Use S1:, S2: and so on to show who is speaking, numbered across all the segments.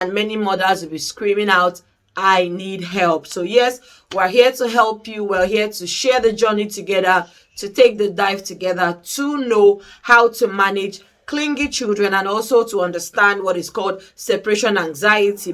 S1: and many mothers will be screaming out, I need help. So yes, we're here to help you. We're here to share the journey together, to take the dive together, to know how to manage clingy children and also to understand what is called separation anxiety.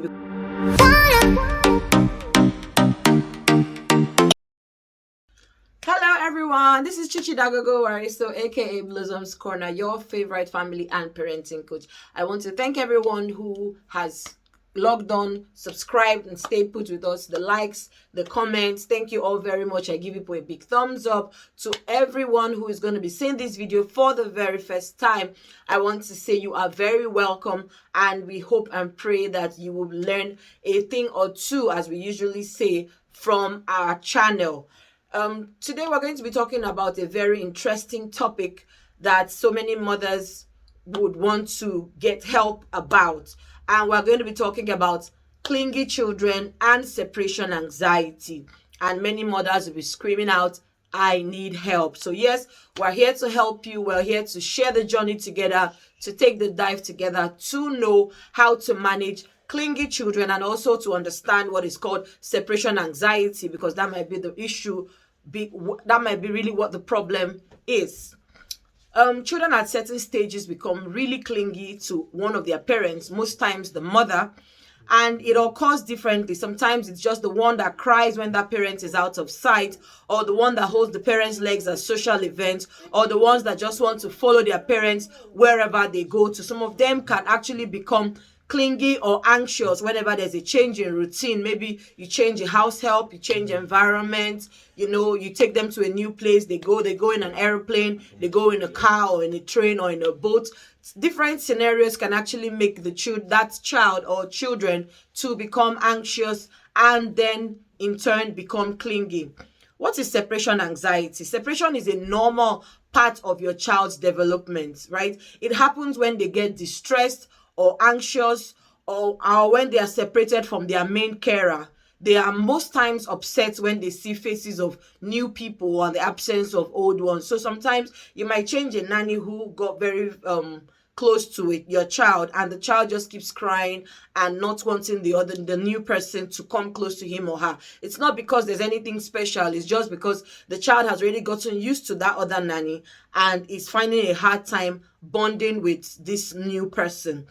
S1: Hello everyone, this is Chichi Dagogo Waristo, aka Blossom's Corner, your favorite family and parenting coach. I want to thank everyone who has logged on, subscribed, and stayed put with us. The likes, the comments, thank you all very much. I give you a big thumbs up. To everyone who is going to be seeing this video for the very first time, I want to say you are very welcome, and we hope and pray that you will learn a thing or two, as we usually say, from our channel. Today we're going to be talking about a very interesting topic that so many mothers would want to get help about, and we're going to be talking about clingy children and separation anxiety, and many mothers will be screaming out, I need help. So yes, we're here to help you. We're here to share the journey together, to take the dive together, to know how to manage clingy children and also to understand what is called separation anxiety, because that might be the issue, that might be really what the problem is. Children at certain stages become really clingy to one of their parents, most times the mother, and it occurs differently. Sometimes it's just the one that cries when that parent is out of sight, or the one that holds the parents' legs at social events, or the ones that just want to follow their parents wherever they go to. Some of them can actually become clingy or anxious whenever there's a change in routine. Maybe you change a house help, you change environment, you take them to a new place, they go in an airplane, they go in a car or in a train or in a boat. Different scenarios can actually make that child or children to become anxious and then in turn become clingy. What is separation anxiety? Separation is a normal part of your child's development, right? It happens when they get distressed or anxious, or when they are separated from their main carer. They are most times upset when they see faces of new people or the absence of old ones. So sometimes you might change a nanny who got very close to your child, and the child just keeps crying and not wanting the new person to come close to him or her. It's not because there's anything special, it's just because the child has already gotten used to that other nanny and is finding a hard time bonding with this new person.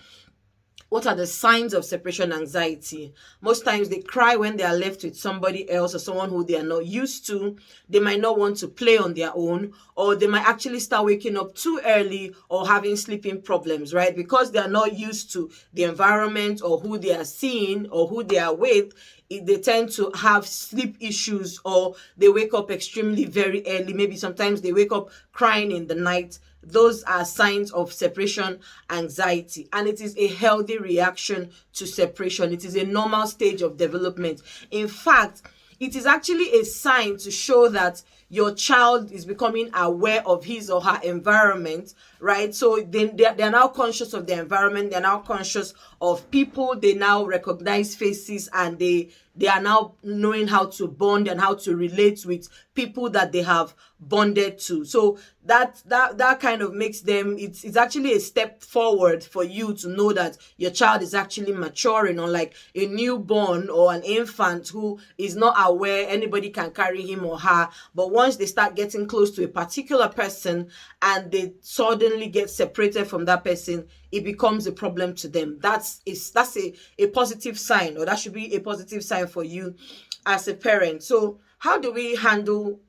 S1: What are the signs of separation anxiety? Most times they cry when they are left with somebody else or someone who they are not used to. They might not want to play on their own, or they might actually start waking up too early or having sleeping problems, right? Because they are not used to the environment or who they are seeing or who they are with. They tend to have sleep issues, or they wake up extremely very early. Maybe sometimes they wake up crying in the night. Those are signs of separation anxiety, and it is a healthy reaction to separation. It is a normal stage of development. In fact, it is actually a sign to show that your child is becoming aware of his or her environment, right? So they're now conscious of their environment. They're now conscious of people. They now recognize faces, and they are now knowing how to bond and how to relate with people that they have bonded to. So that kind of makes them, it's actually a step forward for you to know that your child is actually maturing, unlike a newborn or an infant who is not aware anybody can carry him or her. But once they start getting close to a particular person and they suddenly get separated from that person, it becomes a problem to them. That's a positive sign, or that should be a positive sign for you as a parent. So how do we handle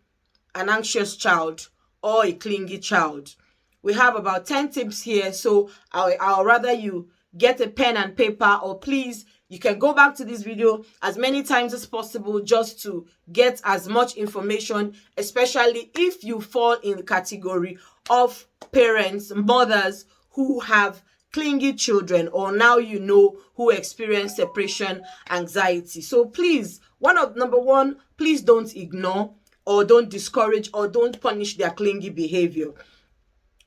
S1: an anxious child or a clingy child? We have about 10 tips here, so I'll rather you get a pen and paper, or please, you can go back to this video as many times as possible just to get as much information, especially if you fall in the category of parents, mothers who have clingy children, or now who experience separation anxiety. So please, number one, please don't ignore or don't discourage or don't punish their clingy behavior.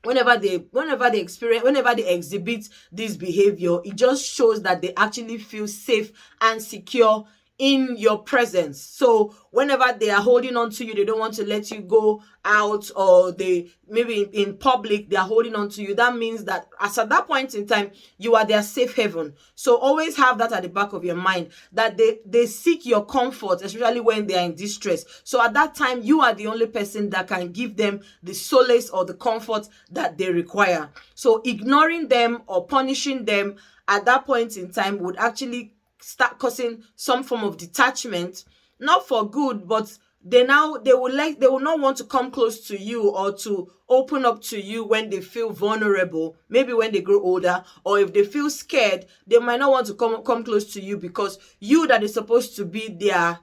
S1: Whenever they exhibit this behavior, it just shows that they actually feel safe and secure in your presence. So whenever they are holding on to you, they don't want to let you go out, or they maybe in public they are holding on to you, that means that as at that point in time you are their safe haven. So always have that at the back of your mind, that they seek your comfort, especially when they are in distress. So at that time you are the only person that can give them the solace or the comfort that they require. So ignoring them or punishing them at that point in time would actually start causing some form of detachment, not for good, but they will not want to come close to you or to open up to you when they feel vulnerable, maybe when they grow older, or if they feel scared, they might not want to come close to you, because you that is supposed to be their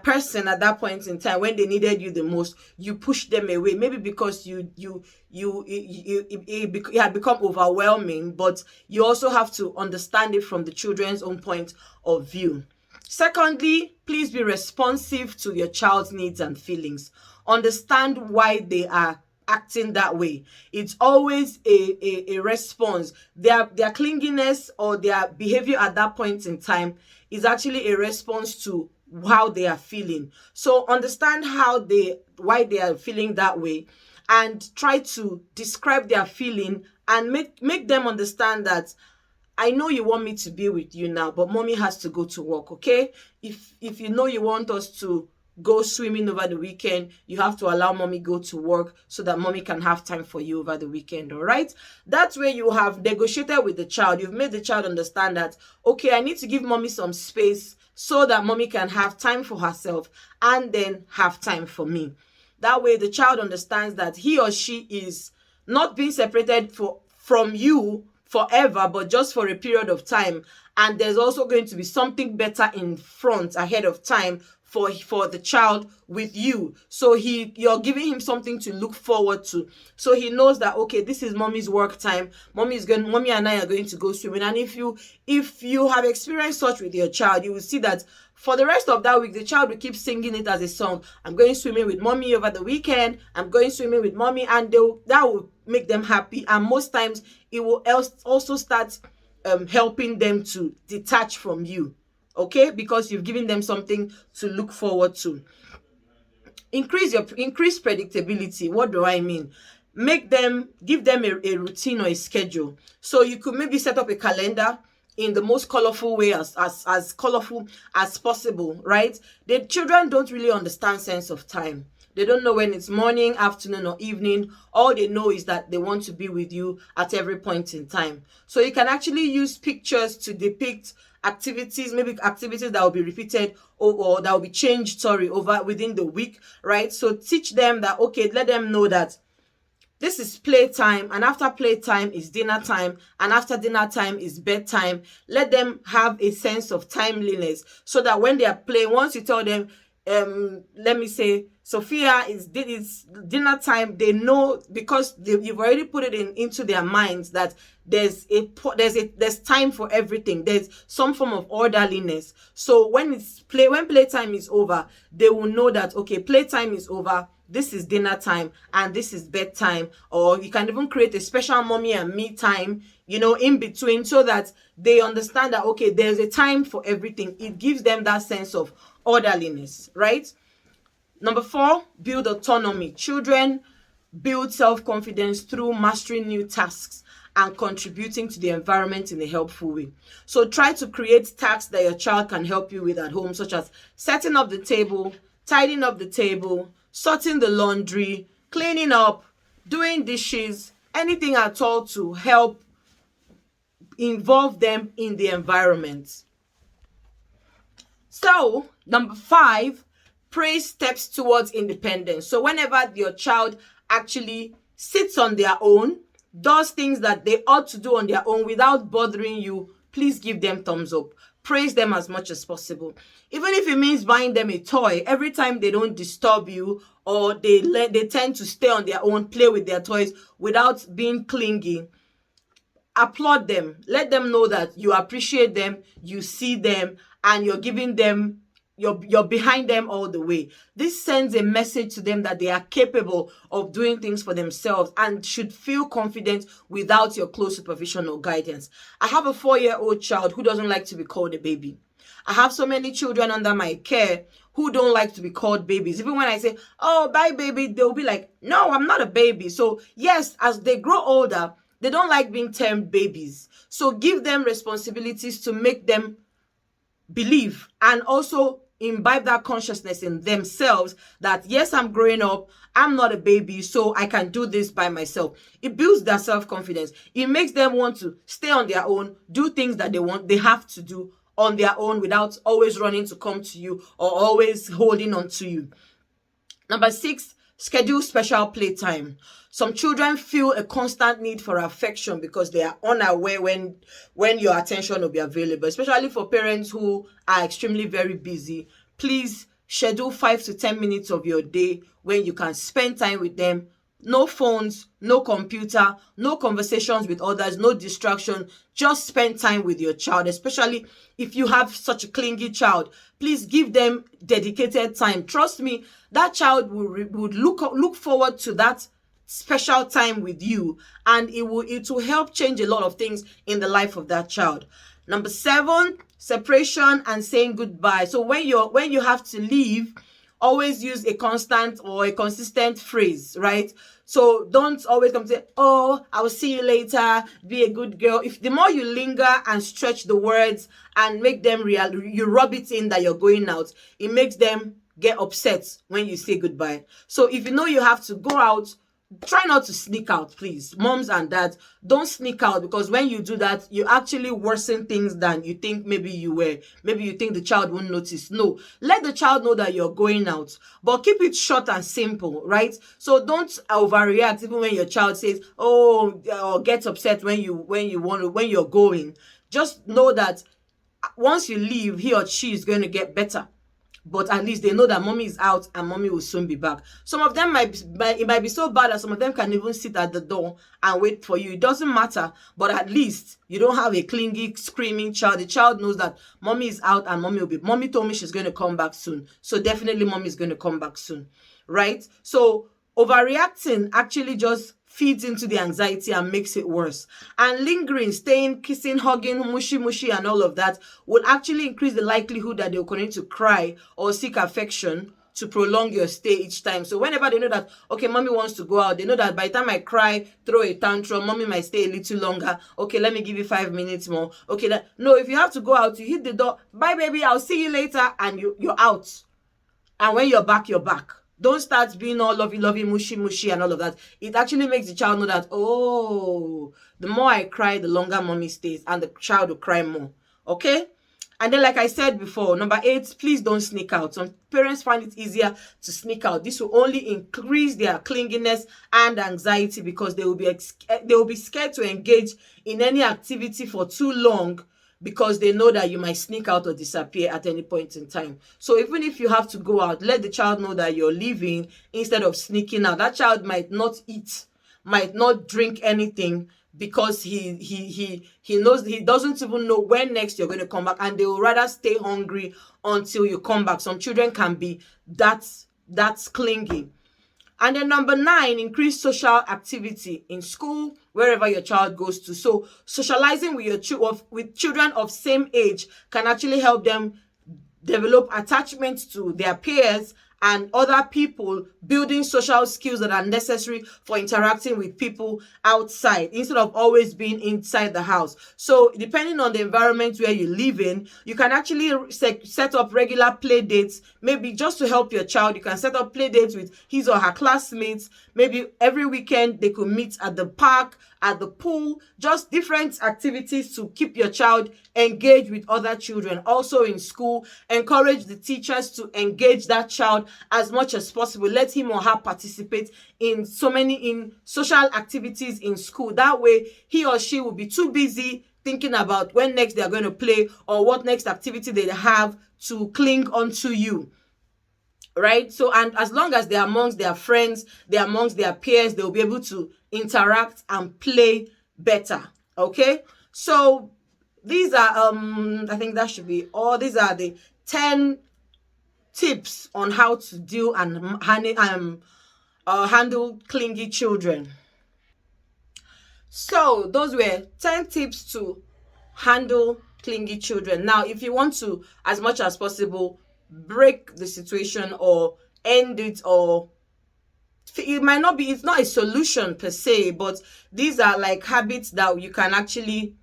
S1: person at that point in time when they needed you the most, you push them away, maybe because it had become overwhelming. But you also have to understand it from the children's own point of view. Secondly, please be responsive to your child's needs and feelings. Understand why they are acting that way. It's always a response. Their clinginess or their behavior at that point in time is actually a response to how they are feeling. So understand why they are feeling that way, and try to describe their feeling and make them understand that I know you want me to be with you now, but mommy has to go to work, okay? If you know you want us to go swimming over the weekend, you have to allow mommy go to work so that mommy can have time for you over the weekend, all right? That way you have negotiated with the child. You've made the child understand that, okay, I need to give mommy some space so that mommy can have time for herself and then have time for me. That way the child understands that he or she is not being separated from you forever, but just for a period of time. And there's also going to be something better in front ahead of time for the child with you. So you're giving him something to look forward to. So he knows that, okay, this is mommy's work time. Mommy and I are going to go swimming. And if you have experienced such with your child, you will see that for the rest of that week, the child will keep singing it as a song. I'm going swimming with mommy over the weekend. I'm going swimming with mommy. And that will make them happy. And most times it will also start helping them to detach from you. Okay, because you've given them something to look forward to. Increase predictability. What do I mean? Give them a routine or a schedule. So you could maybe set up a calendar in the most colorful way, as colorful as possible, right? The children don't really understand sense of time. They don't know when it's morning, afternoon, or evening. All they know is that they want to be with you at every point in time. So you can actually use pictures to depict activities, maybe activities that will be repeated or that will be changed, over within the week, right? So teach them that, okay, let them know that this is playtime, and after playtime is dinner time, and after dinner time is bedtime. Let them have a sense of timeliness, so that when they are playing, once you tell them, let me say, Sophia, it's dinner time, they know, because you've already put it into their minds that there's time for everything. There's some form of orderliness. So when playtime is over, they will know that, okay, playtime is over, this is dinner time, and this is bedtime. Or you can even create a special mommy and me time, in between, so that they understand that, okay, there's a time for everything. It gives them that sense of orderliness, right? Number 4, build autonomy. Children build self-confidence through mastering new tasks and contributing to the environment in a helpful way. So try to create tasks that your child can help you with at home, such as setting up the table, tidying up the table, sorting the laundry, cleaning up, doing dishes, anything at all to help involve them in the environment. So, number 5, praise steps towards independence. So whenever your child actually sits on their own, does things that they ought to do on their own without bothering you, please give them thumbs up. Praise them as much as possible. Even if it means buying them a toy every time they don't disturb you, or they tend to stay on their own, play with their toys without being clingy. Applaud them. Let them know that you appreciate them, you see them, and you're giving them, you're behind them all the way. This sends a message to them that they are capable of doing things for themselves and should feel confident without your close supervision or guidance. I have a 4-year-old child who doesn't like to be called a baby. I have so many children under my care who don't like to be called babies. Even when I say, oh, bye, baby, they'll be like, no, I'm not a baby. So, yes, as they grow older, they don't like being termed babies. So, give them responsibilities to make them believe and also imbibe that consciousness in themselves that, yes, I'm growing up, I'm not a baby, so I can do this by myself. It builds their self-confidence. It makes them want to stay on their own, do things that they have to do on their own without always running to come to you or always holding on to you. Number 6, schedule special playtime. Some children feel a constant need for affection because they are unaware when your attention will be available, especially for parents who are extremely very busy. Please schedule 5 to 10 minutes of your day when you can spend time with them. No phones, no computer, no conversations with others, no distraction. Just spend time with your child, especially if you have such a clingy child. Please give them dedicated time. Trust me, that child would look forward to that special time with you, and it will help change a lot of things in the life of that child. Number 7, separation and saying goodbye. So when you have to leave, always use a constant or a consistent phrase, right? So don't always come say, oh, I will see you later, be a good girl. If the more you linger and stretch the words and make them real, you rub it in that you're going out, it makes them get upset when you say goodbye. So if you know you have to go out, try not to sneak out, please. Moms and dads, don't sneak out, because when you do that, you actually worsen things than you think maybe you were. Maybe you think the child won't notice. No, let the child know that you're going out, but keep it short and simple, right? So don't overreact even when your child says, oh, or gets upset when you're going. Just know that once you leave, he or she is going to get better, but at least they know that mommy is out and mommy will soon be back. Some of them it might be so bad that some of them can even sit at the door and wait for you. It doesn't matter, but at least you don't have a clingy, screaming child. The child knows that mommy is out and mommy told me she's going to come back soon. So definitely mommy is going to come back soon, right? So overreacting actually just feeds into the anxiety and makes it worse. And lingering, staying, kissing, hugging, mushy mushy and all of that will actually increase the likelihood that they'll continue to cry or seek affection to prolong your stay each time. So whenever they know that, okay, mommy wants to go out, they know that by the time I cry, throw a tantrum, mommy might stay a little longer. Okay, let me give you 5 minutes more. Okay, no, if you have to go out, you hit the door, bye baby, I'll see you later, and you're out. And when you're back, you're back. Don't start being all lovey, mushy, mushy, and all of that. It actually makes the child know that, oh, the more I cry, the longer mommy stays, and the child will cry more. Okay? And then, like I said before, number 8, please don't sneak out. Some parents find it easier to sneak out. This will only increase their clinginess and anxiety, because they will be scared to engage in any activity for too long, because they know that you might sneak out or disappear at any point in time. So even if you have to go out, let the child know that you're leaving instead of sneaking out. That child might not eat, might not drink anything, because he knows, he doesn't even know when next you're going to come back, and they will rather stay hungry until you come back. Some children can be that's clingy. And then number 9, increase social activity in school, wherever your child goes to. So socializing with children of same age can actually help them develop attachment to their peers and other people, building social skills that are necessary for interacting with people outside instead of always being inside the house. So depending on the environment where you live in, you can actually set up regular play dates. Maybe just to help your child, you can set up play dates with his or her classmates. Maybe every weekend they could meet at the park, at the pool, just different activities to keep your child engaged with other children. Also in school, encourage the teachers to engage that child as much as possible. Let him or her participate in social activities in school. That way, he or she will be too busy thinking about when next they're going to play or what next activity they have to cling onto you. Right? So, and as long as they're amongst their friends, they're amongst their peers, they'll be able to interact and play better. Okay? So, these are, I think that should be all. These are the 10 tips on how to deal and handle clingy children. So, those were 10 tips to handle clingy children. Now, if you want to, as much as possible, break the situation or end it, or it might not be, it's not a solution per se, but these are like habits that you can actually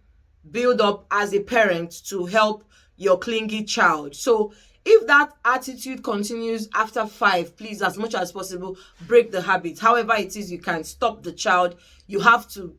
S1: build up as a parent to help your clingy child. So if that attitude continues after 5, please, as much as possible, break the habit. However it is you can stop the child, you have to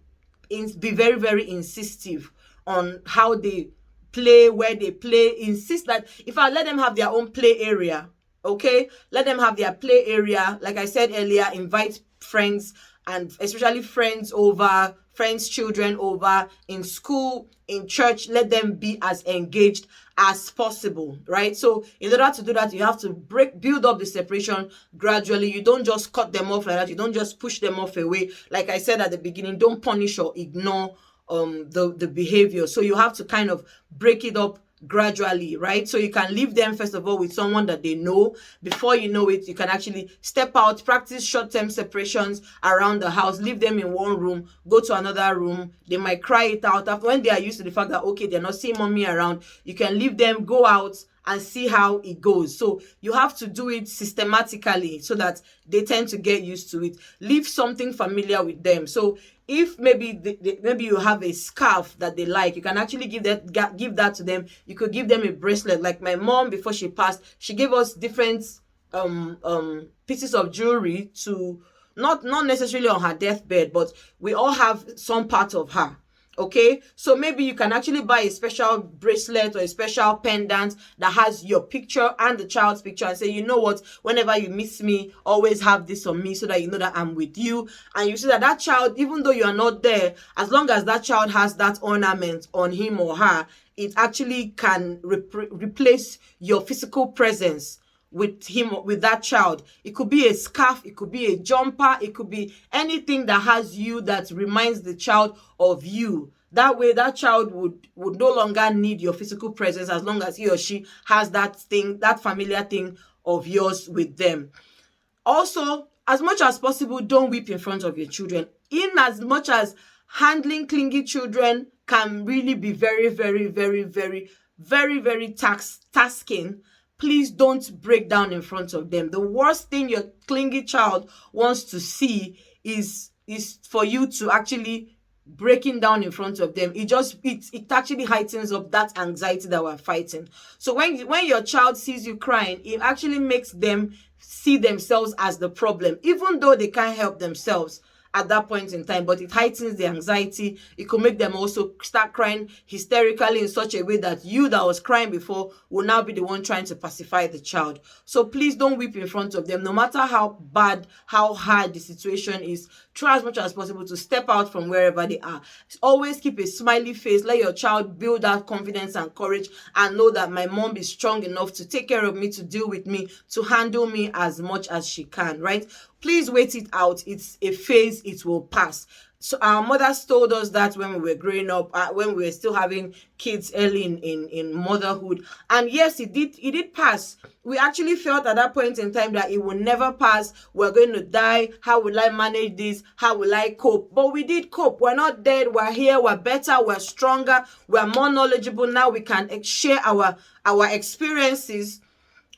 S1: be very, very insistive on how they play, where they play. Insist that, if I let them have their own play area, okay, let them have their play area. Like I said earlier, invite friends, and especially friends over, friends children over, in school, in church. Let them be as engaged as possible, right? So in order to do that, you have to build up the separation gradually. You don't just cut them off like that. You don't just push them off away. Like I said at the beginning, don't punish or ignore the behavior. So you have to kind of break it up gradually, right? So you can leave them first of all with someone that they know. Before you know it, you can actually step out, practice short-term separations around the house, leave them in one room, go to another room. They might cry it out after, when they are used to the fact that, okay, they're not seeing mommy around. You can leave them, go out and see how it goes. So you have to do it systematically so that they tend to get used to it. Leave something familiar with them. So if maybe maybe you have a scarf that they like, you can actually give that to them. You could give them a bracelet. Like my mom, before she passed, she gave us different pieces of jewelry to, not necessarily on her deathbed, but we all have some part of her. Okay, so maybe you can actually buy a special bracelet or a special pendant that has your picture and the child's picture, and say, you know what, whenever you miss me, always have this on me, so that you know that I'm with you. And you see that that child, even though you are not there, as long as that child has that ornament on him or her, it actually can replace your physical presence with him, with that child. It could be a scarf, it could be a jumper, it could be anything that has you, that reminds the child of you. That way that child would no longer need your physical presence, as long as he or she has that thing, that familiar thing of yours with them. Also, as much as possible, don't weep in front of your children. In as much as handling clingy children can really be very, very, very, very, very, very tasking, please don't break down in front of them. The worst thing your clingy child wants to see is for you to actually breaking down in front of them. It actually heightens up that anxiety that we're fighting. So when your child sees you crying, it actually makes them see themselves as the problem, even though they can't help themselves at that point in time, but it heightens the anxiety. It could make them also start crying hysterically in such a way that you that was crying before will now be the one trying to pacify the child. So please don't weep in front of them. No matter how bad, how hard the situation is, try as much as possible to step out from wherever they are. Always keep a smiley face. Let your child build that confidence and courage, and know that my mom is strong enough to take care of me, to deal with me, to handle me as much as she can, right? Please wait it out. It's a phase, it will pass. So our mothers told us that when we were growing up, when we were still having kids early in motherhood. And yes, it did pass. We actually felt at that point in time that it will never pass. We're going to die. How will I manage this? How will I cope? But we did cope. We're not dead. We're here. We're better. We're stronger. We're more knowledgeable. Now we can share our experiences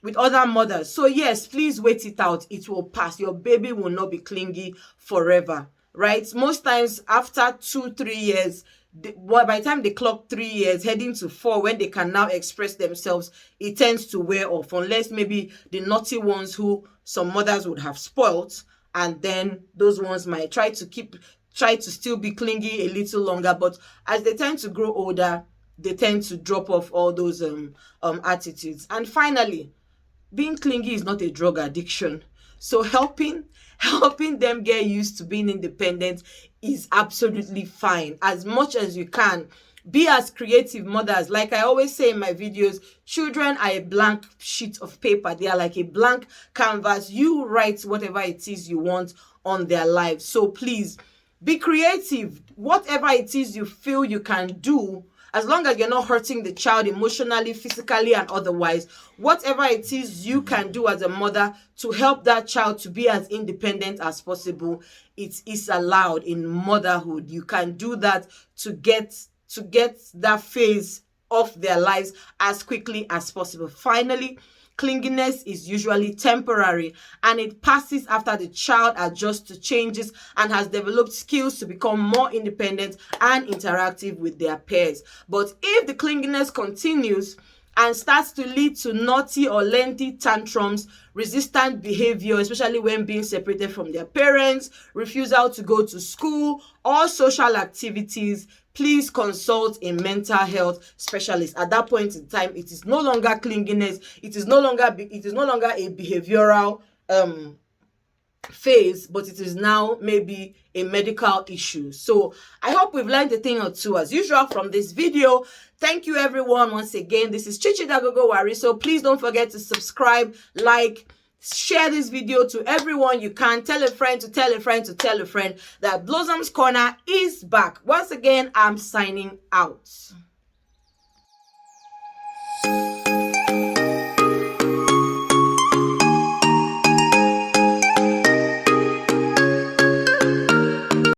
S1: with other mothers. So yes, please wait it out. It will pass. Your baby will not be clingy forever, right? Most times after 2-3 years, by the time they clock 3 years, heading to 4, when they can now express themselves, it tends to wear off, unless maybe the naughty ones who some mothers would have spoilt, and then those ones might try to still be clingy a little longer. But as they tend to grow older, they tend to drop off all those attitudes. And finally, being clingy is not a drug addiction. So helping them get used to being independent is absolutely fine. As much as you can, be as creative mothers. Like I always say in my videos, children are a blank sheet of paper. They are like a blank canvas. You write whatever it is you want on their lives. So please be creative. Whatever it is you feel you can do, as long as you're not hurting the child emotionally, physically, and otherwise, whatever it is you can do as a mother to help that child to be as independent as possible, it is allowed in motherhood. You can do that to get that phase of their lives as quickly as possible. Finally, clinginess is usually temporary and it passes after the child adjusts to changes and has developed skills to become more independent and interactive with their peers. But if the clinginess continues and starts to lead to naughty or lengthy tantrums, resistant behavior, especially when being separated from their parents, refusal to go to school or social activities, please consult a mental health specialist. At that point in time, it is no longer clinginess, it is no longer a behavioral phase, but it is now maybe a medical issue. So I hope we've learned a thing or two as usual from this video. Thank you everyone once again. This is Chichi Dagogo Wari. So please don't forget to subscribe, like, share this video to everyone you can. Tell a friend to tell a friend to tell a friend that Blossom's Corner is back. Once again, I'm signing out.